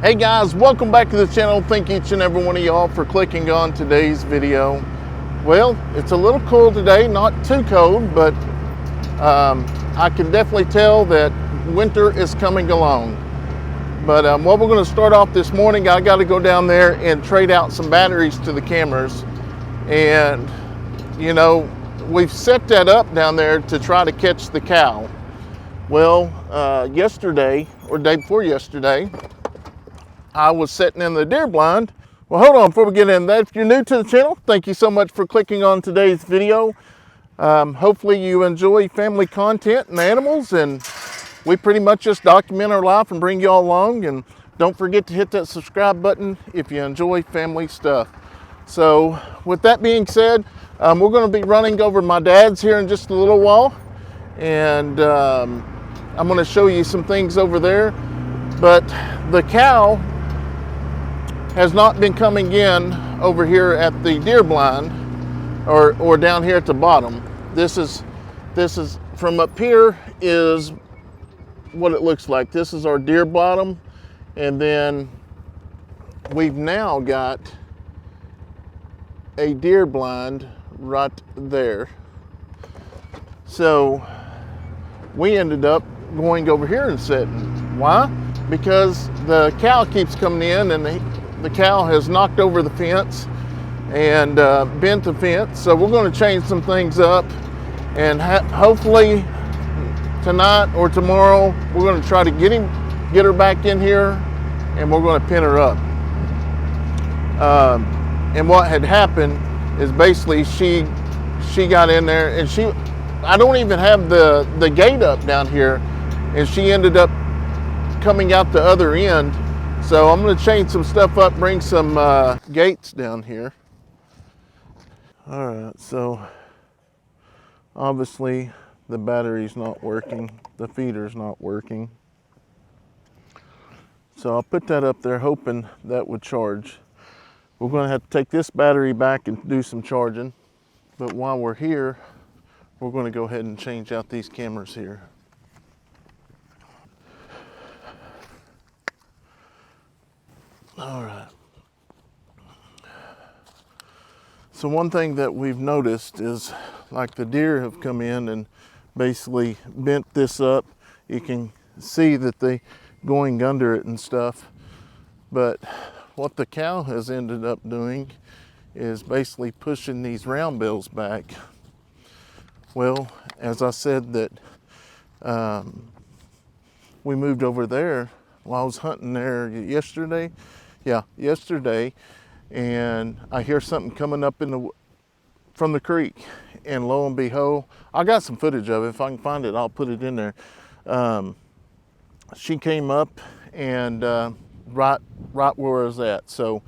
Hey guys, welcome back to the channel. Thank each and every one of y'all for clicking on today's video. Well, it's a little cool today, not too cold, but I can definitely tell that winter is coming along. But what we're going to start off this morning, I got to go down there and trade out some batteries to the cameras. And, you know, we've set that up down there to try to catch the cow. Well, yesterday, or day before yesterday, I was sitting in the deer blind. Well, hold on, before we get into that, if you're new to the channel, thank you so much for clicking on today's video. Hopefully you enjoy family content and animals, and we pretty much just document our life and bring you all along. And don't forget to hit that subscribe button if you enjoy family stuff. So with that being said, we're going to be running over my dad's here in just a little while, and I'm going to show you some things over there. But the cow has not been coming in over here at the deer blind or down here at the bottom. This is from up here is what it looks like. This is our deer bottom, and then we've now got a deer blind right there. So we ended up going over here and sitting. Why? Because the cow keeps coming in, and the cow has knocked over the fence and bent the fence. So we're going to change some things up, and hopefully tonight or tomorrow we're going to try to get her back in here, and we're going to pin her up. And what had happened is basically she got in there, and I don't even have the gate up down here, and she ended up coming out the other end. So I'm going to change some stuff up, bring some gates down here. All right, so obviously the battery's not working, the feeder's not working. So I'll put that up there hoping that would charge. We're going to have to take this battery back and do some charging. But while we're here, we're going to go ahead and change out these cameras here. All right. So one thing that we've noticed is, like, the deer have come in and basically bent this up. You can see that they going under it and stuff. But what the cow has ended up doing is basically pushing these round bells back. Well, as I said that we moved over there while I was hunting there yesterday. Yeah, yesterday, and I hear something coming up from the creek, and lo and behold, I got some footage of it. If I can find it, I'll put it in there. She came up and right where I was at. So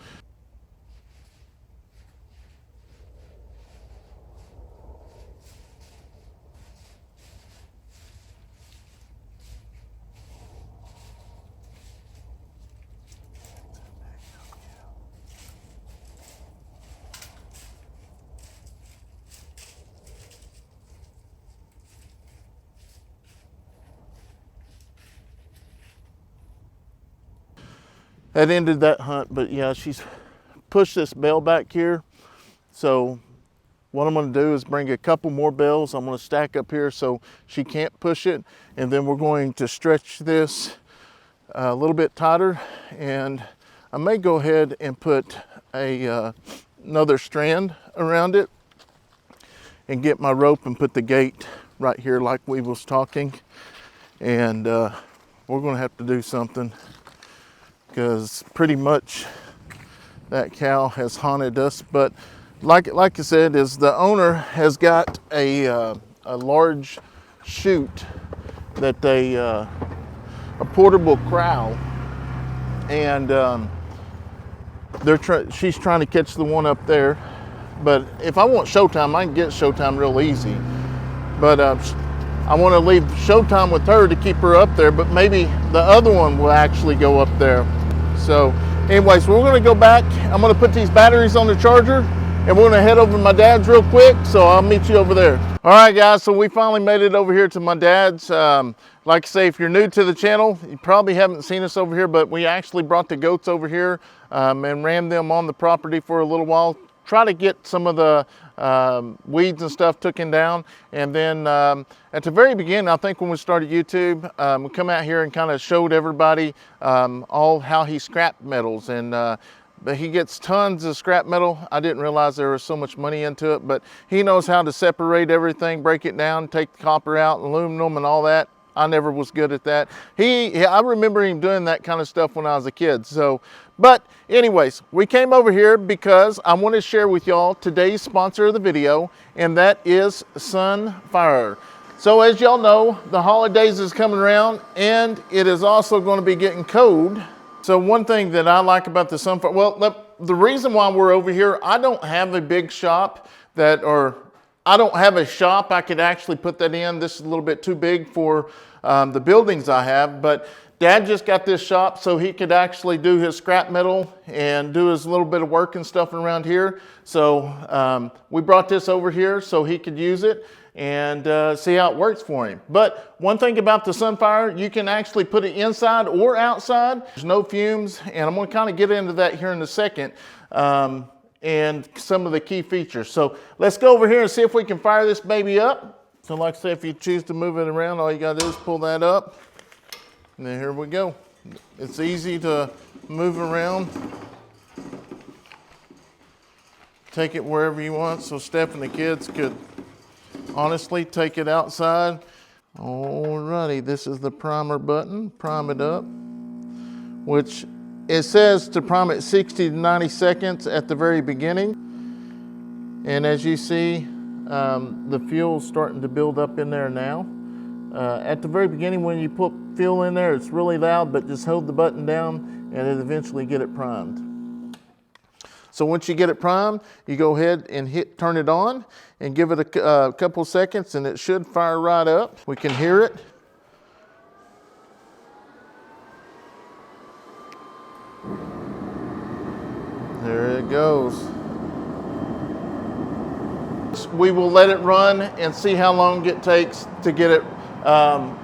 that ended that hunt. But yeah, she's pushed this bell back here. So what I'm going to do is bring a couple more bells. I'm going to stack up here so she can't push it, and then we're going to stretch this a little bit tighter, and I may go ahead and put another strand around it and get my rope and put the gate right here like we was talking. And we're going to have to do something, because pretty much that cow has haunted us. But like I said, is the owner has got a large chute that a portable corral, and she's trying to catch the one up there. But if I want showtime, I can get showtime real easy. But I want to leave showtime with her to keep her up there, but maybe the other one will actually go up there. So anyways, we're going to go back. I'm going to put these batteries on the charger, and we're going to head over to my dad's real quick. So I'll meet you over there. All right, guys, so we finally made it over here to my dad's. Like I say, if you're new to the channel, you probably haven't seen us over here, but we actually brought the goats over here and ran them on the property for a little while. Try to get some of the weeds and stuff taken down. And then at the very beginning, I think when we started YouTube, we come out here and kind of showed everybody all how he scrapped metals. And but he gets tons of scrap metal. I didn't realize there was so much money into it, but he knows how to separate everything, break it down, take the copper out, aluminum and all that. I never was good at that. I remember him doing that kind of stuff when I was a kid. So, but anyways, we came over here because I want to share with y'all today's sponsor of the video, and that is Sunfire. So as y'all know, the holidays is coming around, and it is also going to be getting cold. So one thing that I like about the Sunfire, well, the reason why we're over here, I don't have a big shop I don't have a shop I could actually put that in. This is a little bit too big for the buildings I have, but Dad just got this shop so he could actually do his scrap metal and do his little bit of work and stuff around here. So we brought this over here so he could use it and see how it works for him. But one thing about the Sunfire, you can actually put it inside or outside. There's no fumes, and I'm going to kind of get into that here in a second. And some of the key features. So let's go over here and see if we can fire this baby up. So like I say, if you choose to move it around, all you gotta do is pull that up. And then here we go. It's easy to move around. Take it wherever you want. So Steph and the kids could honestly take it outside. Alrighty, this is the primer button. Prime it up, which it says to prime it 60 to 90 seconds at the very beginning. And as you see, the fuel's starting to build up in there now. At the very beginning, when you put fuel in there, it's really loud, but just hold the button down and it eventually get it primed. So once you get it primed, you go ahead and turn it on and give it a couple seconds and it should fire right up. We can hear it. There it goes. We will let it run and see how long it takes to get it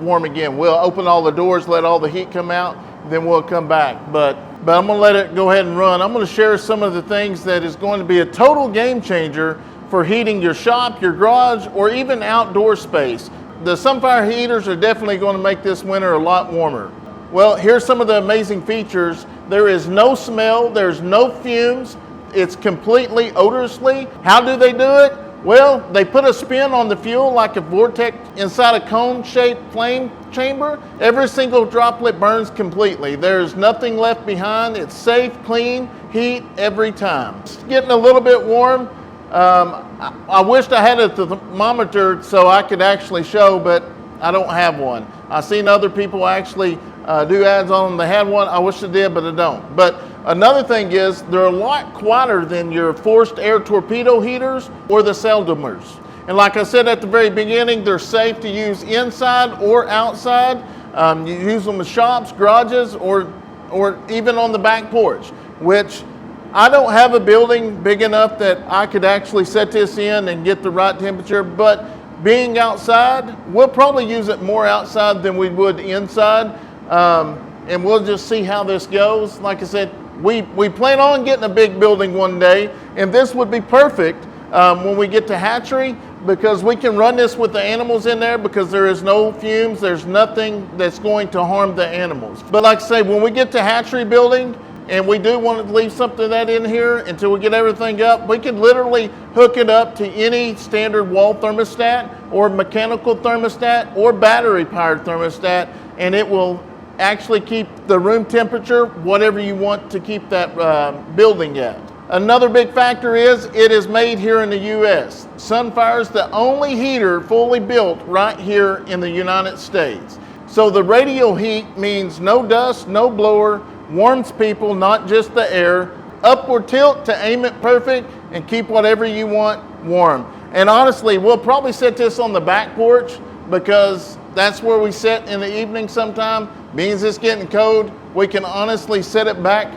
warm again. We'll open all the doors, let all the heat come out, then we'll come back. But I'm gonna let it go ahead and run. I'm gonna share some of the things that is going to be a total game changer for heating your shop, your garage, or even outdoor space. The Sunfire heaters are definitely going to make this winter a lot warmer. Well, here's some of the amazing features. There is no smell, there's no fumes, it's completely odorlessly. How do they do it? Well, they put a spin on the fuel like a vortex inside a cone-shaped flame chamber. Every single droplet burns completely. There's nothing left behind. It's safe, clean, heat every time. It's getting a little bit warm. I wished I had a thermometer so I could actually show, but I don't have one. I've seen other people actually do ads on them. They had one. I wish I did, but I don't. But another thing is they're a lot quieter than your forced air torpedo heaters or the Seldomers. And like I said at the very beginning, they're safe to use inside or outside. You use them in shops, garages, or even on the back porch, which I don't have a building big enough that I could actually set this in and get the right temperature, but being outside, we'll probably use it more outside than we would inside. And we'll just see how this goes. Like I said, we plan on getting a big building one day, and this would be perfect when we get to hatchery, because we can run this with the animals in there because there is no fumes, there's nothing that's going to harm the animals. But like I say, when we get to hatchery building, and we do want to leave something of that in here until we get everything up, we can literally hook it up to any standard wall thermostat or mechanical thermostat or battery powered thermostat, and it will actually keep the room temperature, whatever you want to keep that building at. Another big factor is it is made here in the U.S. Sunfire is the only heater fully built right here in the United States. So the radial heat means no dust, no blower, warms people, not just the air, upward tilt to aim it perfect and keep whatever you want warm. And honestly, we'll probably set this on the back porch because that's where we sit in the evening sometime. Means it's getting cold, we can honestly set it back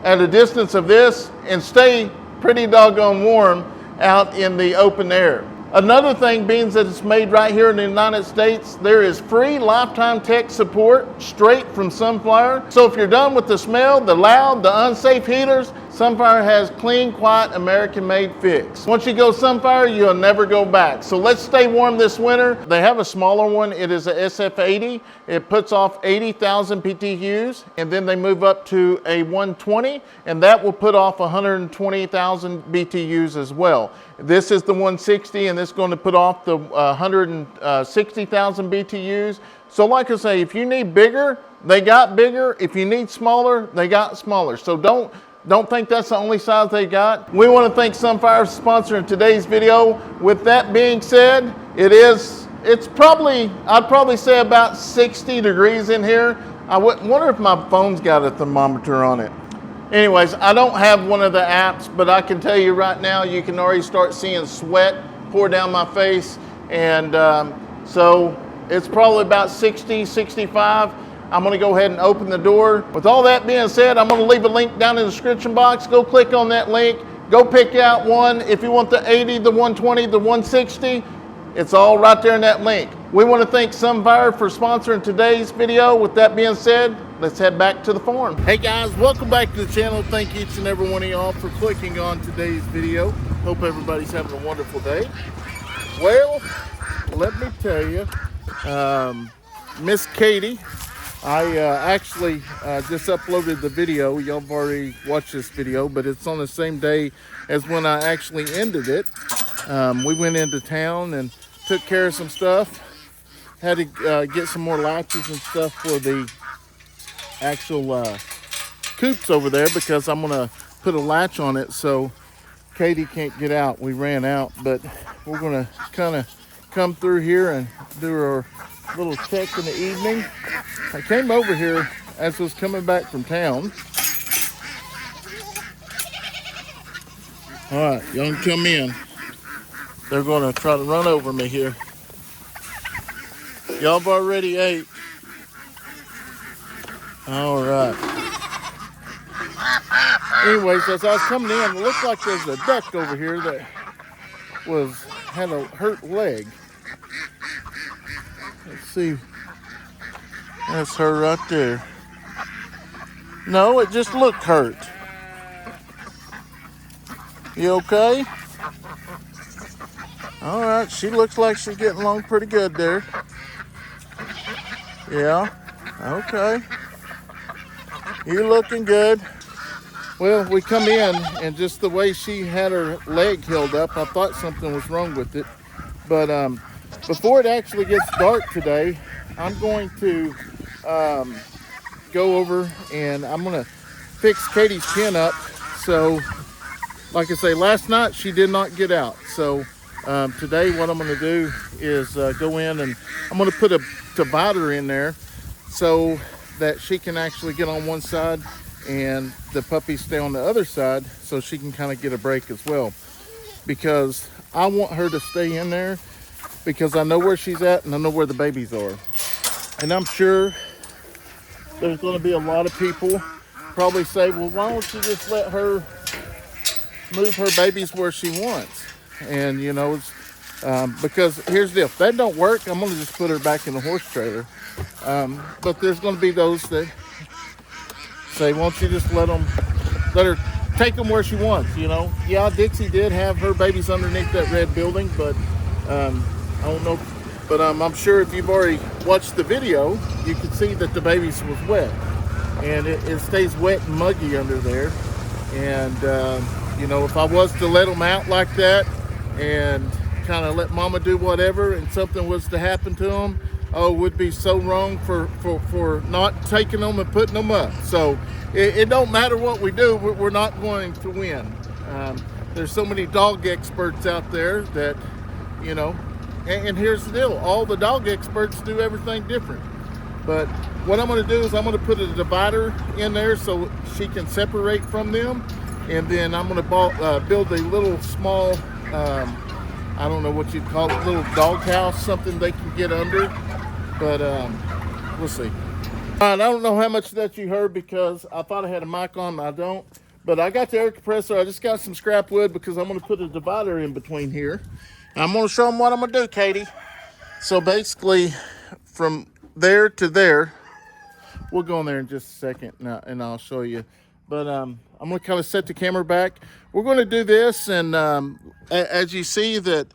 at a distance of this and stay pretty doggone warm out in the open air. Another thing being that it's made right here in the United States, there is free lifetime tech support straight from Sunfire. So if you're done with the smell, the loud, the unsafe heaters, Sunfire has clean, quiet, American-made fix. Once you go Sunfire, you'll never go back. So let's stay warm this winter. They have a smaller one. It is a SF80. It puts off 80,000 BTUs, and then they move up to a 120, and that will put off 120,000 BTUs as well. This is the 160, and this is going to put off the 160,000 BTUs. So like I say, if you need bigger, they got bigger. If you need smaller, they got smaller. So don't think that's the only size they got. We want to thank Sunfire for sponsoring today's video. With that being said, it's probably, I'd probably say about 60 degrees in here. I wonder if my phone's got a thermometer on it. Anyways, I don't have one of the apps, but I can tell you right now, you can already start seeing sweat pour down my face. And so it's probably about 60, 65. I'm gonna go ahead and open the door. With all that being said, I'm gonna leave a link down in the description box. Go click on that link. Go pick out one. If you want the 80, the 120, the 160, it's all right there in that link. We want to thank Sunfire for sponsoring today's video. With that being said, let's head back to the farm. Hey guys, welcome back to the channel. Thank each and every one of y'all for clicking on today's video. Hope everybody's having a wonderful day. Well, let me tell you, Miss Katie, I actually just uploaded the video. Y'all have already watched this video, but it's on the same day as when I actually ended it. We went into town and took care of some stuff. Had to get some more latches and stuff for the actual coops over there, because I'm gonna put a latch on it so Katie can't get out. We ran out, but we're gonna kind of come through here and do our little check in the evening. I came over here as I was coming back from town. All right, y'all can come in. They're gonna try to run over me here. Y'all have already ate. All right. Anyways, as I was coming in, it looked like there's a duck over here that had a hurt leg. Let's see. That's her right there. No, it just looked hurt. You okay? All right, she looks like she's getting along pretty good there. Yeah, okay. You're looking good. Well, we come in, and just the way she had her leg held up, I thought something was wrong with it. But before it actually gets dark today, I'm going to go over and I'm gonna fix Katie's pen up. So, like I say, last night she did not get out. So today what I'm gonna do is go in and I'm gonna put a divider in there so that she can actually get on one side and the puppies stay on the other side, so she can kind of get a break as well. Because I want her to stay in there, because I know where she's at and I know where the babies are. And I'm sure there's going to be a lot of people probably say, well, why don't you just let her move her babies where she wants? And you know, it's because here's the deal, if that don't work, I'm going to just put her back in the horse trailer. But there's going to be those that say, won't you just let her take them where she wants, you know? Yeah, Dixie did have her babies underneath that red building, but I don't know. But I'm sure if you've already watched the video, you can see that the babies was wet. And it stays wet and muggy under there. And, you know, if I was to let them out like that and kind of let mama do whatever and something was to happen to them, oh, it would be so wrong for not taking them and putting them up. So it don't matter what we do, we're not going to win. There's so many dog experts out there that, you know, and here's the deal, all the dog experts do everything different. But what I'm going to do is I'm going to put a divider in there so she can separate from them. And then I'm going to build a little small, I don't know what you'd call it, little dog house, something they can get under. But we'll see. All right, I don't know how much of that you heard because I thought I had a mic on, I don't. But I got the air compressor. I just got some scrap wood because I'm going to put a divider in between here. I'm going to show them what I'm going to do, Katie. So basically, from there to there, we'll go in there in just a second, and I'll show you. But I'm going to kind of set the camera back. We're going to do this, and as you see that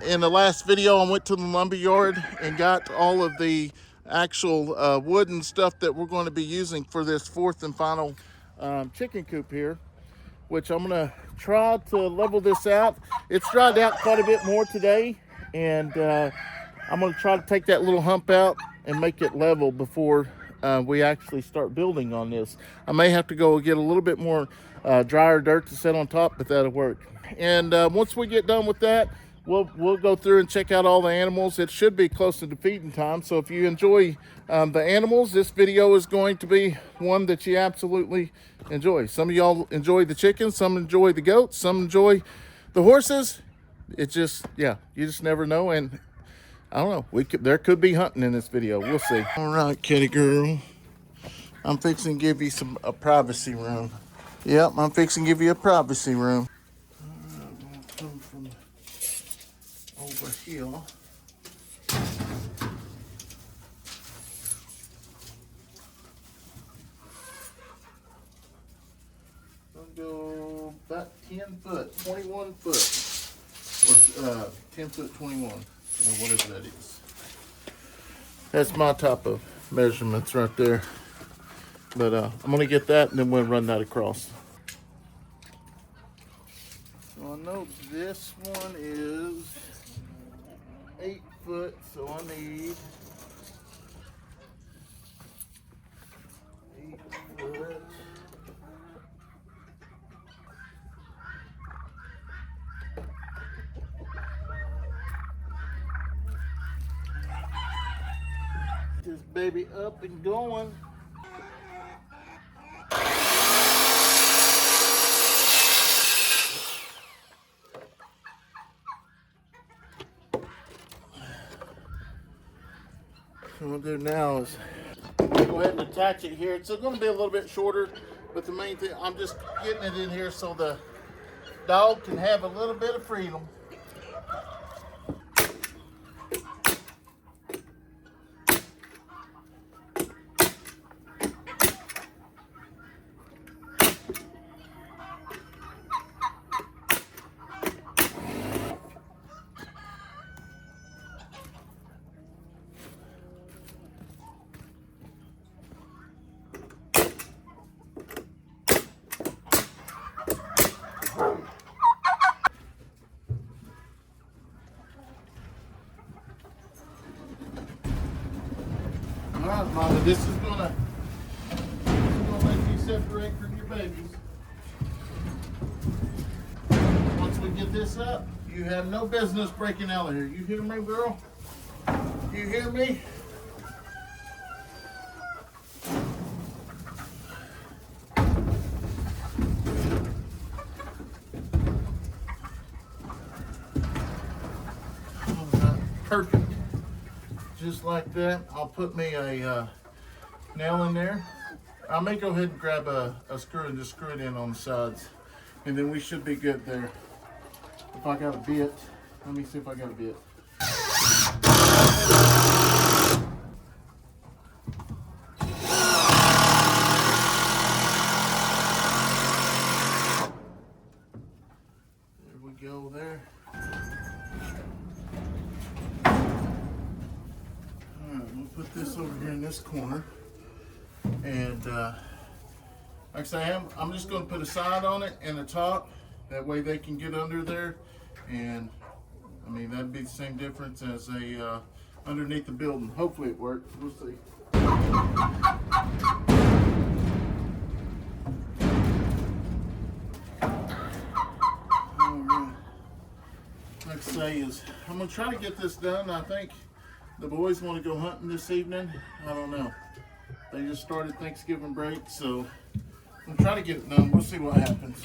in the last video, I went to the lumber yard and got all of the actual wood and stuff that we're going to be using for this fourth and final chicken coop here, which I'm going to try to level this out. It's dried out quite a bit more today, and I'm going to try to take that little hump out and make it level before we actually start building on this. I may have to go get a little bit more drier dirt to set on top, but that'll work. And once we get done with that, we'll go through and check out all the animals. It should be close to the feeding time, so if you enjoy the animals, this video is going to be one that you absolutely enjoy. Some of y'all enjoy the chickens, some enjoy the goats, some enjoy the horses. It just, yeah, you just never know. And I don't know, there could be hunting in this video. We'll see. All right, kitty girl, I'm fixing to give you a privacy room. Yep, I'm fixing to give you a privacy room. I'm gonna come from over here. I'll go about 10 foot, 21 foot, or 10 foot 21, or whatever that is. That's my type of measurements right there. But I'm gonna get that and then we'll run that across. So I know this one is 8 foot, so I need 8 foot. This baby up and going. So what I'll do now is go ahead and attach it here. It's going to be a little bit shorter, but the main thing, I'm just getting it in here so the dog can have a little bit of freedom. All right, Mama, this is gonna let you separate from your babies. Once we get this up, you have no business breaking out of here. You hear me, girl? You hear me? All right, perfect. Just like that. I'll put me a nail in there. I may go ahead and grab a screw and just screw it in on the sides. And then we should be good there. If I got a bit, let me see if I got a bit. There we go there. Put this over here in this corner, and like I say, I'm just going to put a side on it and a top. That way they can get under there, and I mean that'd be the same difference as a underneath the building. Hopefully it works. We'll see. All right. Like I say, is I'm going to try to get this done. I think the boys want to go hunting this evening. I don't know. They just started Thanksgiving break, so I'm trying to get it done. We'll see what happens.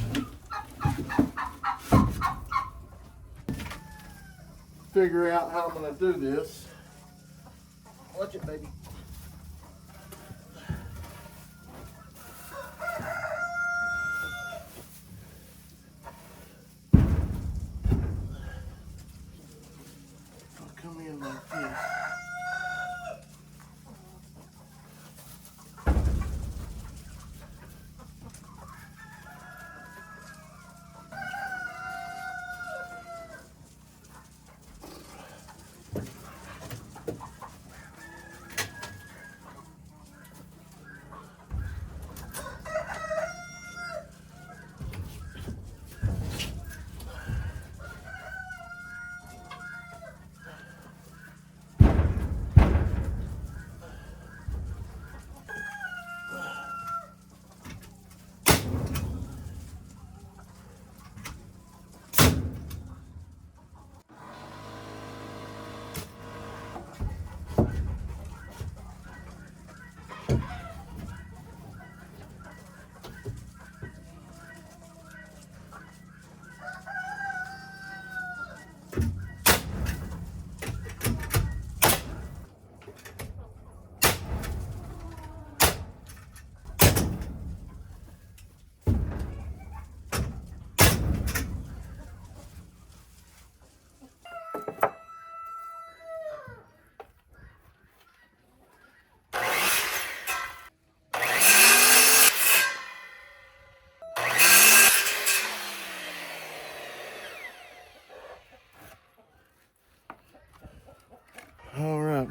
Figure out how I'm going to do this. Watch it, baby.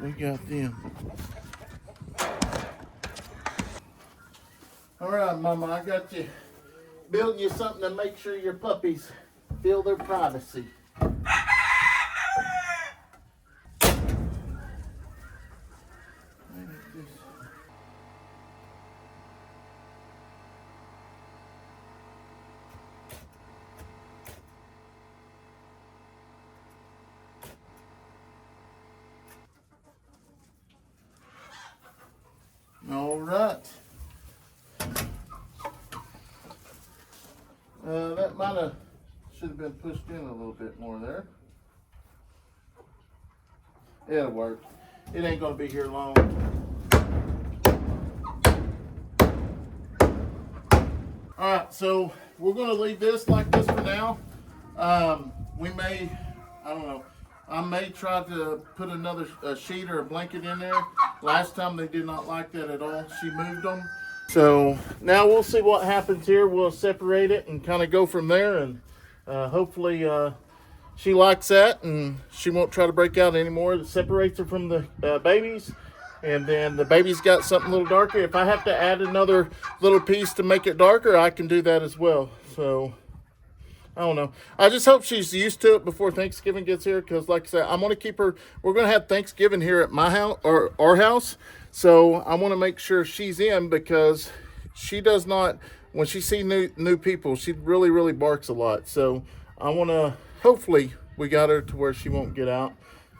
We got them. All right, Mama, I got you. Build you something to make sure your puppies feel their privacy. All right. That might have should have been pushed in a little bit more there. It'll work. It ain't gonna be here long. All right, so we're gonna leave this like this for now. We may, I don't know, I may try to put another sheet or a blanket in there. Last time they did not like that at all. She moved them. So now we'll see what happens here. We'll separate it and kind of go from there, and hopefully she likes that and she won't try to break out anymore. It separates her from the babies, and then the baby's got something a little darker. If I have to add another little piece to make it darker, I can do that as well. So I don't know. I just hope she's used to it before Thanksgiving gets here, because like I said, I'm going to keep her. We're going to have Thanksgiving here at my house, or our house. So I want to make sure she's in, because she does not, when she sees new people, she really, really barks a lot. So I want to, hopefully we got her to where she won't get out.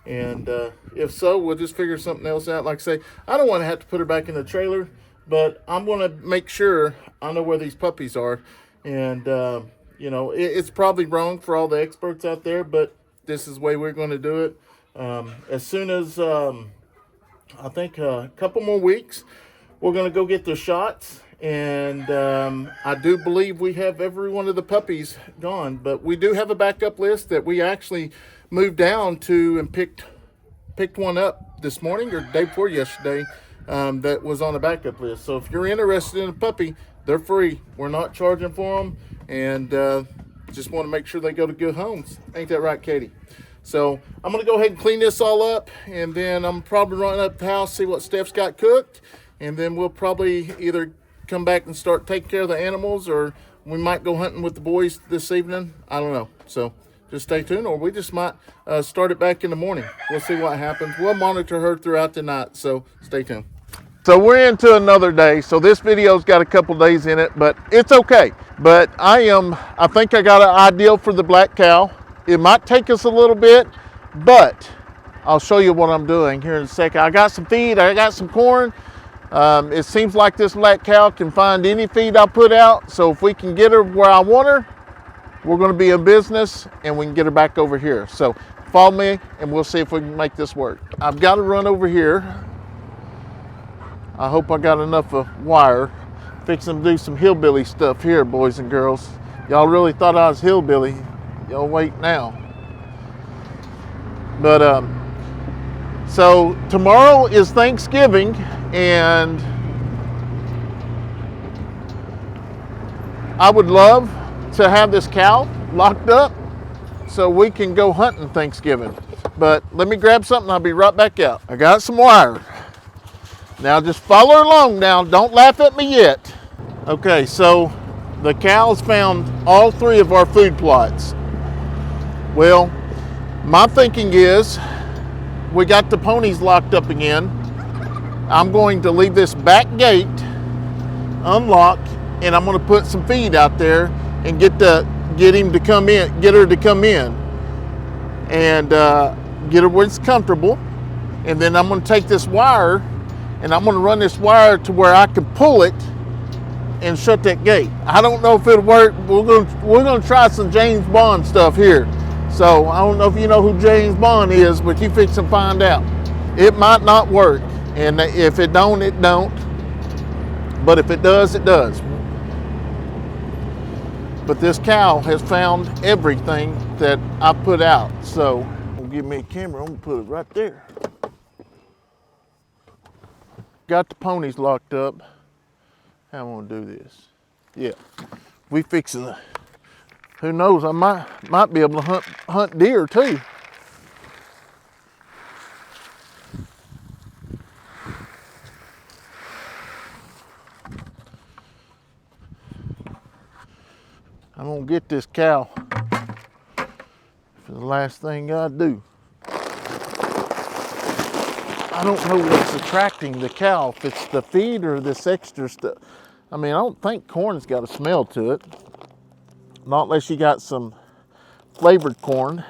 And if so, we'll just figure something else out. Like I say, I don't want to have to put her back in the trailer, but I'm going to make sure I know where these puppies are. And, you know, it's probably wrong for all the experts out there, but this is the way we're going to do it. As soon as, I think a couple more weeks, we're going to go get the shots. And I do believe we have every one of the puppies gone, but we do have a backup list that we actually moved down to and picked one up this morning or the day before yesterday, that was on a backup list. So if you're interested in a puppy, they're free. We're not charging for them, and just want to make sure they go to good homes. Ain't that right, Katie? So I'm going to go ahead and clean this all up, and then I'm probably running up the house, see what Steph's got cooked, and then we'll probably either come back and start taking care of the animals, or we might go hunting with the boys this evening. I don't know. So just stay tuned, or we just might start it back in the morning. We'll see what happens. We'll monitor her throughout the night, so stay tuned. So we're into another day. So this video's got a couple days in it, but it's okay. But I think I got an ideal for the black cow. It might take us a little bit, but I'll show you what I'm doing here in a second. I got some feed, I got some corn. It seems like this black cow can find any feed I put out. So if we can get her where I want her, we're going to be in business, and we can get her back over here. So follow me, and we'll see if we can make this work. I've got to run over here. I hope I got enough wire. Fixing to do some hillbilly stuff here, boys and girls. Y'all really thought I was hillbilly. Y'all wait now. But so tomorrow is Thanksgiving, and I would love to have this cow locked up so we can go hunting Thanksgiving. But let me grab something, I'll be right back out. I got some wire. Now just follow along now, don't laugh at me yet. Okay, so the cows found all three of our food plots. Well, my thinking is, we got the ponies locked up again. I'm going to leave this back gate unlocked, and I'm going to put some feed out there and get him to come in, get her to come in, and get her where it's comfortable. And then I'm going to take this wire, and I'm going to run this wire to where I can pull it and shut that gate. I don't know if it'll work. We're going to try some James Bond stuff here. So I don't know if you know who James Bond is, but you fix and find out. It might not work, and if it don't, it don't. But if it does, it does. But this cow has found everything that I put out. So give me a camera, I'm gonna put it right there. Got the ponies locked up. How am I gonna do this? Yeah, we fixing it. Who knows, I might be able to hunt deer too. I'm gonna get this cow for the last thing I do. I don't know what's attracting the cow, if it's the feed or this extra stuff. I mean, I don't think corn's got a smell to it. Not unless you got some flavored corn.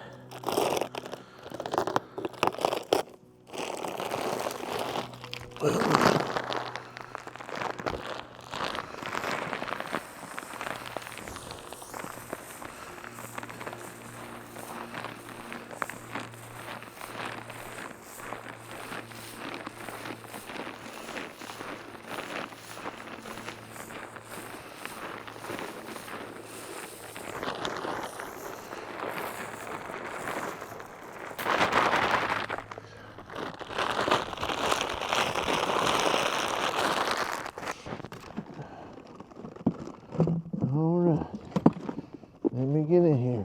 Let me get in here.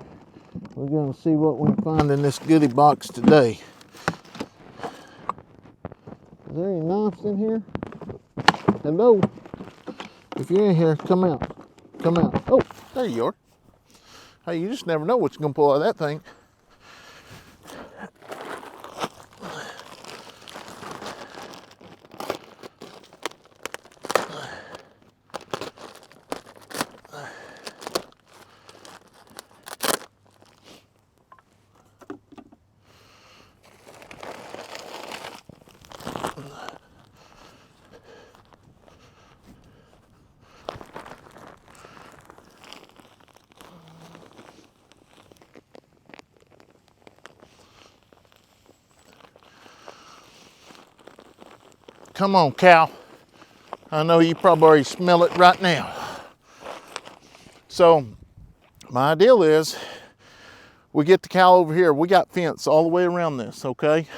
We're gonna see what we can find in this goodie box today. Is there any knives in here? Hello? If you're in here, come out. Come out. Oh, there you are. Hey, you just never know what you're gonna pull out of that thing. Come on, cow. I know you probably already smell it right now. So, my deal is, we get the cow over here. We got fence all the way around this, okay?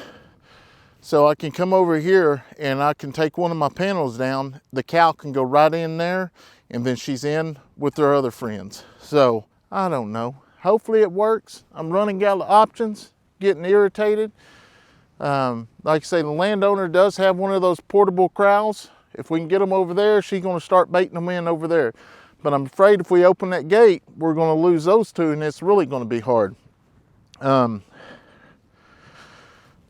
So I can come over here and I can take one of my panels down. The cow can go right in there and then she's in with her other friends. So, I don't know. Hopefully it works. I'm running out of options, getting irritated. Like I say, the landowner does have one of those portable corrals. If we can get them over there, she's going to start baiting them in over there. But I'm afraid if we open that gate, we're going to lose those two, and it's really going to be hard. I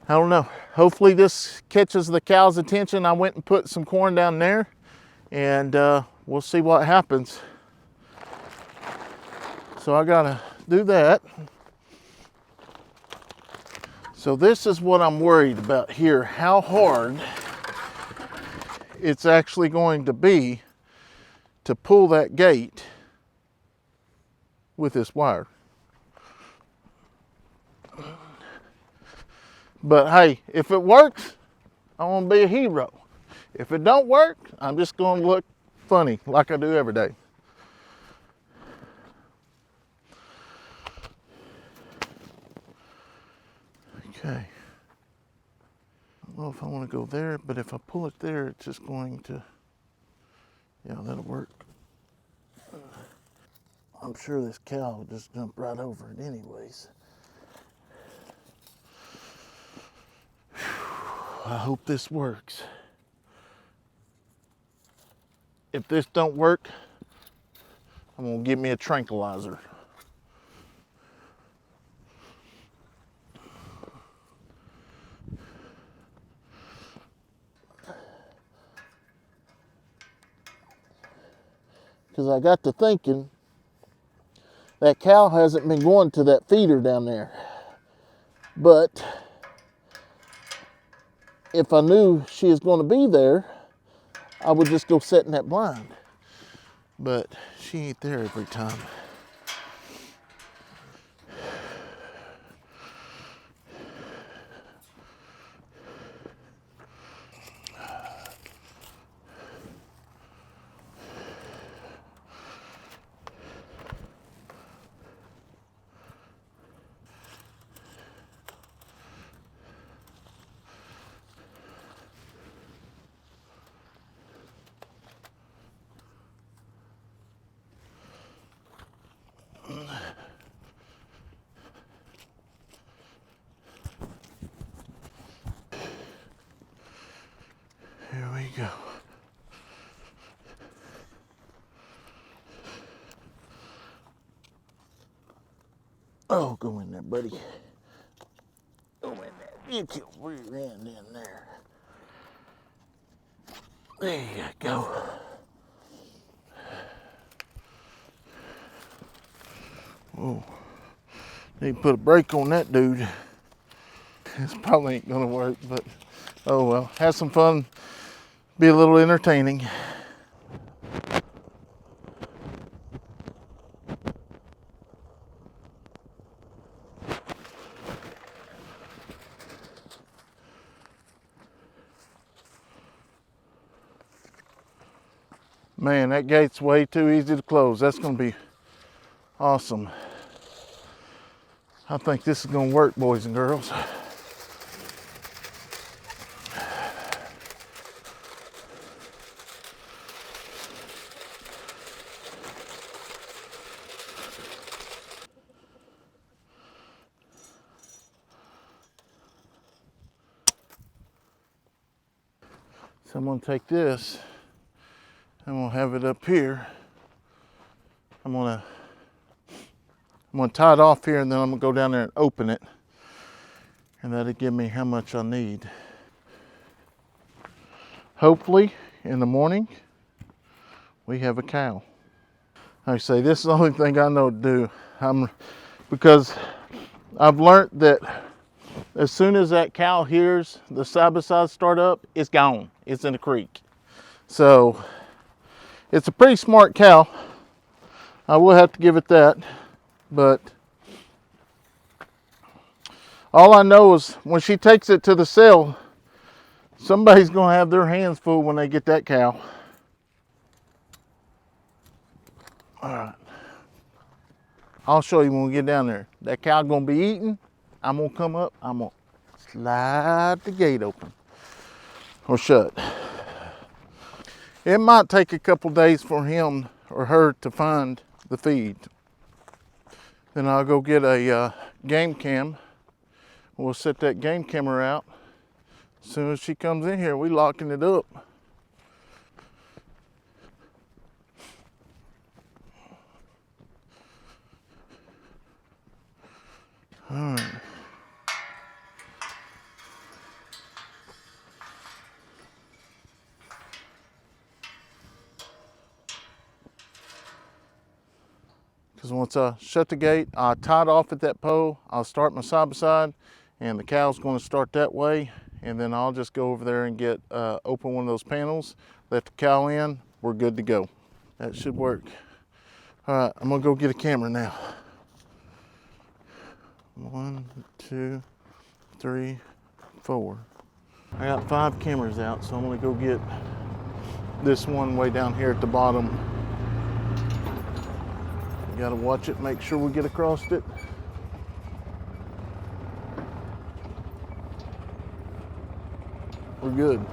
don't know. Hopefully this catches the cow's attention. I went and put some corn down there, and we'll see what happens. So I got to do that. So this is what I'm worried about here, how hard it's actually going to be to pull that gate with this wire. But hey, if it works, I want to be a hero. If it don't work, I'm just going to look funny like I do every day. Okay. I don't know if I want to go there, but if I pull it there, it's just going to, yeah, that'll work. I'm sure this cow will just jump right over it anyways. I hope this works. If this don't work, I'm gonna give me a tranquilizer. Because I got to thinking, that cow hasn't been going to that feeder down there. But if I knew she was going to be there, I would just go sit in that blind. But she ain't there every time. Here we go. Oh, go in there, buddy. Go in there. Get your rear end in there. There you go. Oh, need to put a brake on that dude. This probably ain't gonna work, but oh well. Have some fun. Be a little entertaining. Man, that gate's way too easy to close. That's gonna be awesome. I think this is gonna work, boys and girls. So I'm gonna take this, I'm gonna have it up here. I'm gonna tie it off here, and then I'm gonna go down there and open it, and that'll give me how much I need. Hopefully in the morning we have a cow. Like I say, this is the only thing I know to do. Because I've learned that as soon as that cow hears the side-by-side start up, it's gone. It's in the creek. So it's a pretty smart cow. I will have to give it that. But all I know is when she takes it to the sale, somebody's going to have their hands full when they get that cow. All right. I'll show you when we get down there. That cow going to be eating. I'm going to come up. I'm going to slide the gate open or shut. It might take a couple days for him or her to find the feed. Then I'll go get a game cam. We'll set that game camera out. As soon as she comes in here, we locking it up. All right. Because once I shut the gate, I tie it off at that pole, I'll start my side-by-side, and the cow's going to start that way, and then I'll just go over there and get open one of those panels, let the cow in, we're good to go. That should work. All right, I'm gonna go get a camera now. 1, 2, 3, 4. I got 5 cameras out, so I'm gonna go get this one way down here at the bottom. Gotta watch it, make sure we get across it. We're good.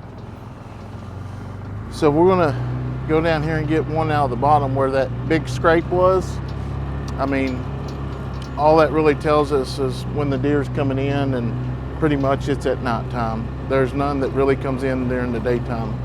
So we're gonna go down here and get one out of the bottom where that big scrape was. I mean, all that really tells us is when the deer's coming in, and pretty much it's at nighttime. There's none that really comes in during the daytime.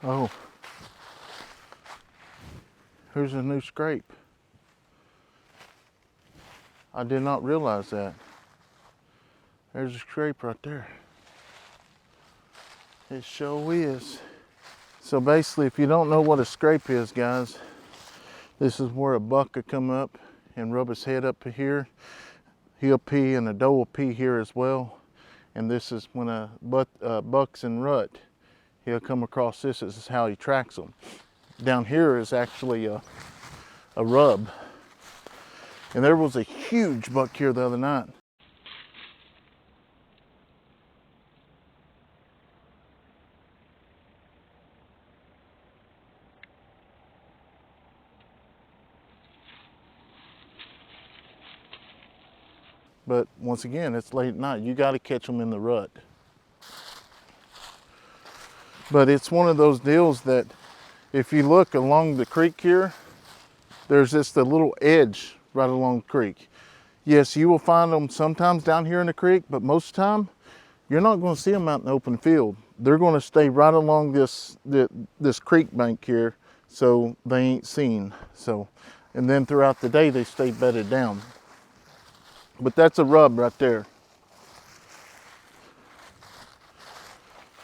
Oh, here's a new scrape. I did not realize that. There's a scrape right there. It sure is. So basically, if you don't know what a scrape is, guys, this is where a buck could come up and rub his head up to here. He'll pee, and a doe will pee here as well. And this is when a buck's in rut. He'll come across this. This is how he tracks them. Down here is actually a rub. And there was a huge buck here the other night. But once again, it's late at night. You got to catch them in the rut. But it's one of those deals that if you look along the creek here, there's just a little edge right along the creek. Yes, you will find them sometimes down here in the creek, but most of the time, you're not going to see them out in the open field. They're going to stay right along this creek bank here, so they ain't seen. So, and then throughout the day, they stay bedded down. But that's a rub right there.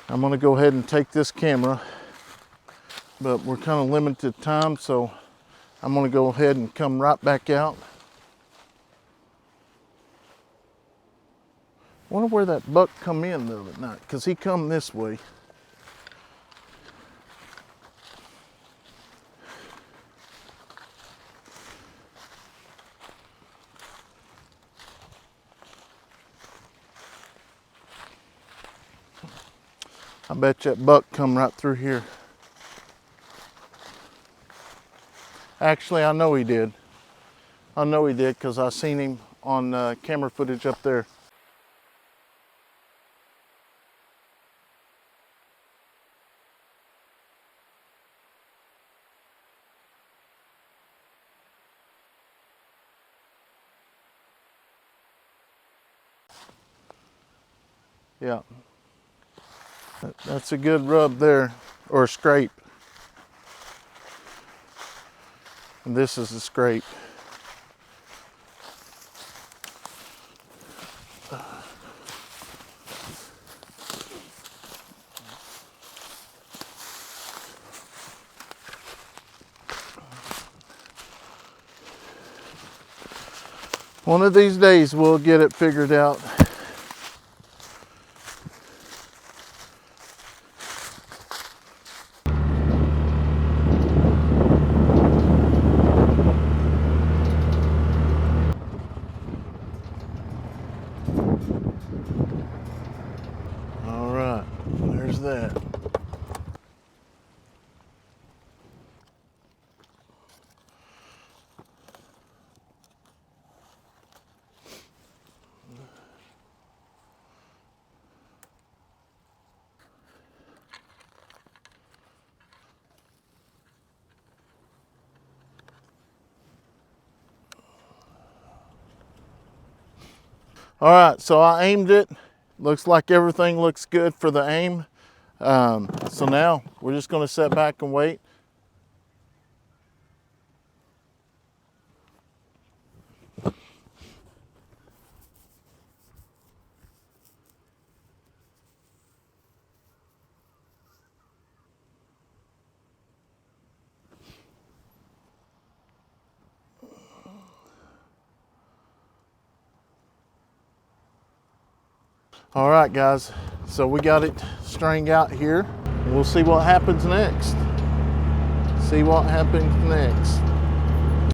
I'm going to go ahead and take this camera, but we're kind of limited time, so I'm going to go ahead and come right back out. I wonder where that buck come in though at night, because he come this way. I bet that buck come right through here. Actually, I know he did. I know he did because I seen him on camera footage up there. Yeah, that's a good rub there, or scrape. And this is a scrape. One of these days we'll get it figured out. All right, there's that. All right, so I aimed it. Looks like everything looks good for the aim. So now we're just gonna sit back and wait. All right, guys, so we got it stringed out here. We'll see what happens next. See what happens next.